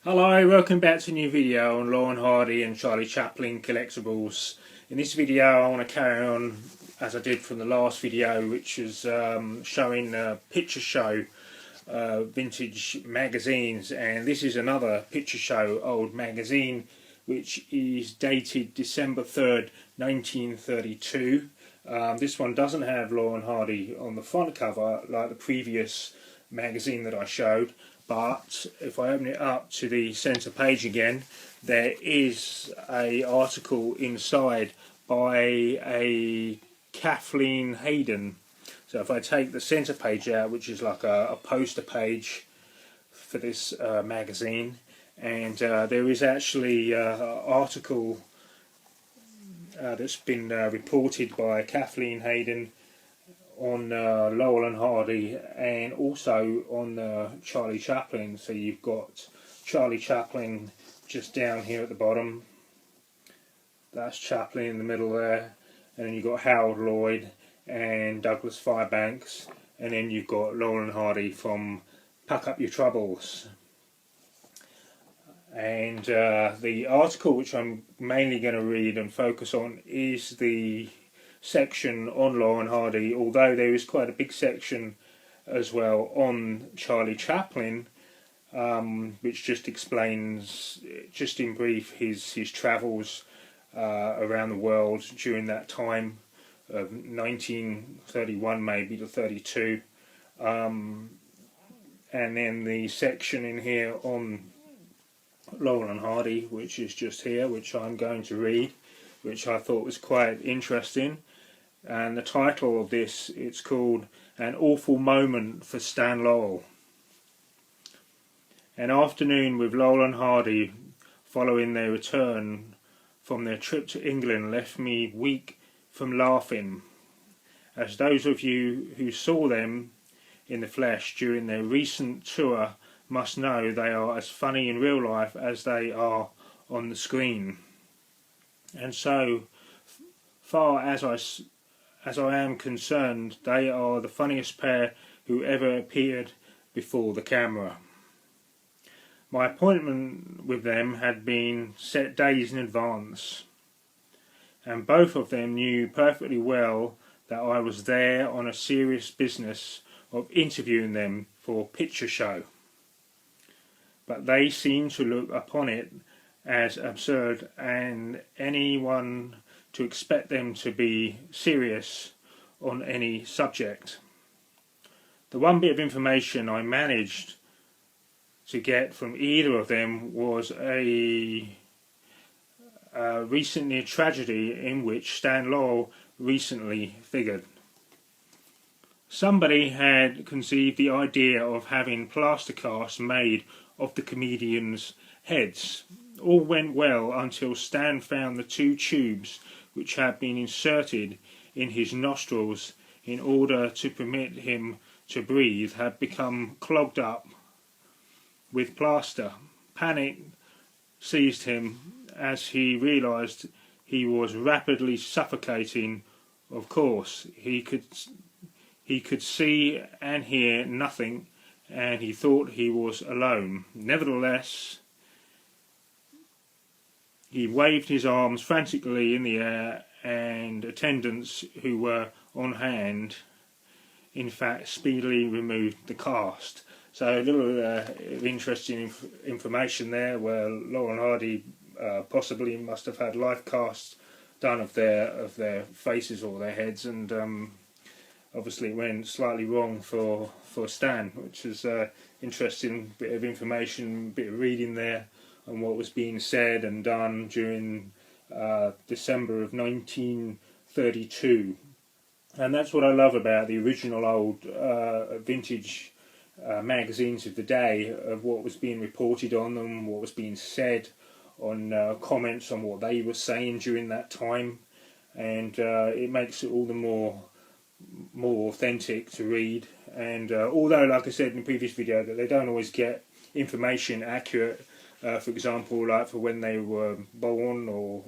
Hello, welcome back to a new video on Laurel and Hardy and Charlie Chaplin collectibles. In this video I want to carry on as I did from the last video, which is showing a picture show vintage magazines, and this is another picture show old magazine which is dated December 3rd 1932. This one doesn't have Laurel and Hardy on the front cover like the previous magazine that I showed, but if I open it up to the centre page again, there is an article inside by a Kathleen Hayden. So if I take the centre page out, which is like a poster page for this magazine, and there is actually an article that's been reported by Kathleen Hayden on Laurel and Hardy, and also on Charlie Chaplin. So you've got Charlie Chaplin just down here at the bottom, that's Chaplin in the middle there, and then you've got Harold Lloyd and Douglas Fairbanks, and then you've got Laurel and Hardy from Pack Up Your Troubles. And the article which I'm mainly going to read and focus on is the section on Laurel and Hardy, although there is quite a big section as well on Charlie Chaplin, which just explains, just in brief, his travels around the world during that time of 1931 maybe to 32, and then the section in here on Laurel and Hardy, which is just here, which I'm going to read, which I thought was quite interesting. And the title of this, it's called An Awful Moment for Stan Laurel. An afternoon with Laurel and Hardy following their return from their trip to England left me weak from laughing. As those of you who saw them in the flesh during their recent tour must know, they are as funny in real life as they are on the screen. And so far as I am concerned, they are the funniest pair who ever appeared before the camera. My appointment with them had been set days in advance, and both of them knew perfectly well that I was there on a serious business of interviewing them for a picture show. But they seemed to look upon it as absurd and anyone to expect them to be serious on any subject. The one bit of information I managed to get from either of them was a recent near tragedy in which Stan Laurel recently figured. Somebody had conceived the idea of having plaster casts made of the comedians' heads. All went well until Stan found the two tubes which had been inserted in his nostrils in order to permit him to breathe had become clogged up with plaster. Panic seized him as he realized he was rapidly suffocating. Of course, he could see and hear nothing, and he thought he was alone. Nevertheless, he waved his arms frantically in the air, and attendants who were on hand, in fact, speedily removed the cast. So a little interesting information there, where Laurel and Hardy possibly must have had life casts done of their faces or their heads, and obviously it went slightly wrong for Stan, which is interesting bit of information, bit of reading there on what was being said and done during December of 1932. And that's what I love about the original old vintage magazines of the day, of what was being reported on them, what was being said, on comments on what they were saying during that time, and it makes it all the more authentic to read. And although, like I said in the previous video, that they don't always get information accurate, for example, like for when they were born, or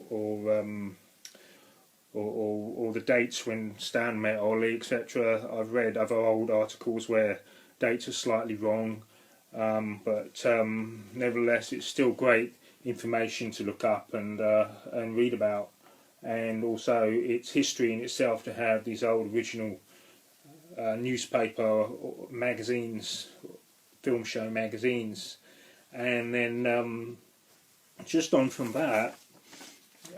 the dates when Stan met Ollie, etc. I've read other old articles where dates are slightly wrong, but nevertheless it's still great information to look up and read about, and also it's history in itself to have these old original newspaper magazines, film show magazines. And then just on from that,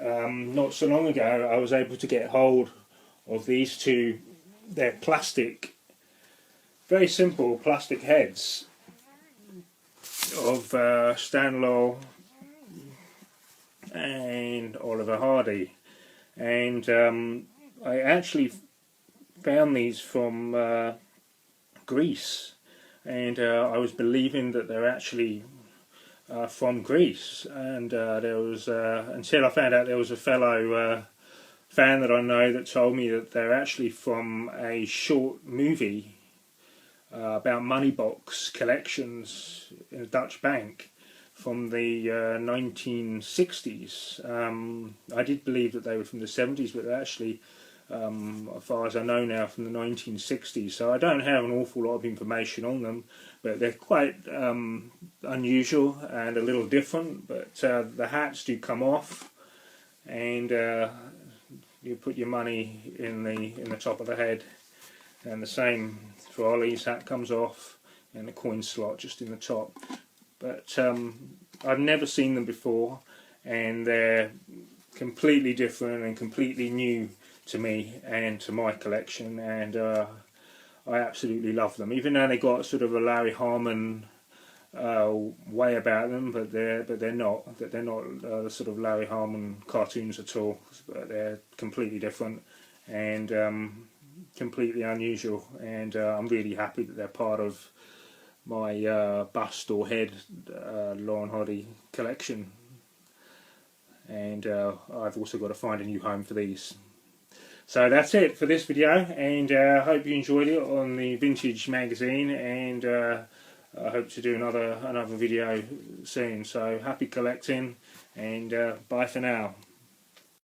not so long ago I was able to get hold of these two. They're plastic, very simple plastic heads of Stan Laurel and Oliver Hardy, and I actually found these from Greece, and I was believing that they're actually from Greece, and there was until I found out there was a fellow fan that I know that told me that they're actually from a short movie about money box collections in a Dutch bank from the 1960s. I did believe that they were from the 70s, but they're actually, as far as I know now, from the 1960s. So I don't have an awful lot of information on them, but they're quite unusual and a little different. But the hats do come off, and you put your money in the top of the head, and the same for Ollie's hat comes off, and the coin slot just in the top. But I've never seen them before, and they're completely different and completely new to me and to my collection, and I absolutely love them. Even though they got sort of a Larry Harmon way about them, but they're not the sort of Larry Harmon cartoons at all. But they're completely different and completely unusual, and I'm really happy that they're part of my bust or head Laurel and Hardy collection. And I've also got to find a new home for these. So that's it for this video, and I hope you enjoyed it on the Vintage magazine, and I hope to do another video soon. So happy collecting, and bye for now.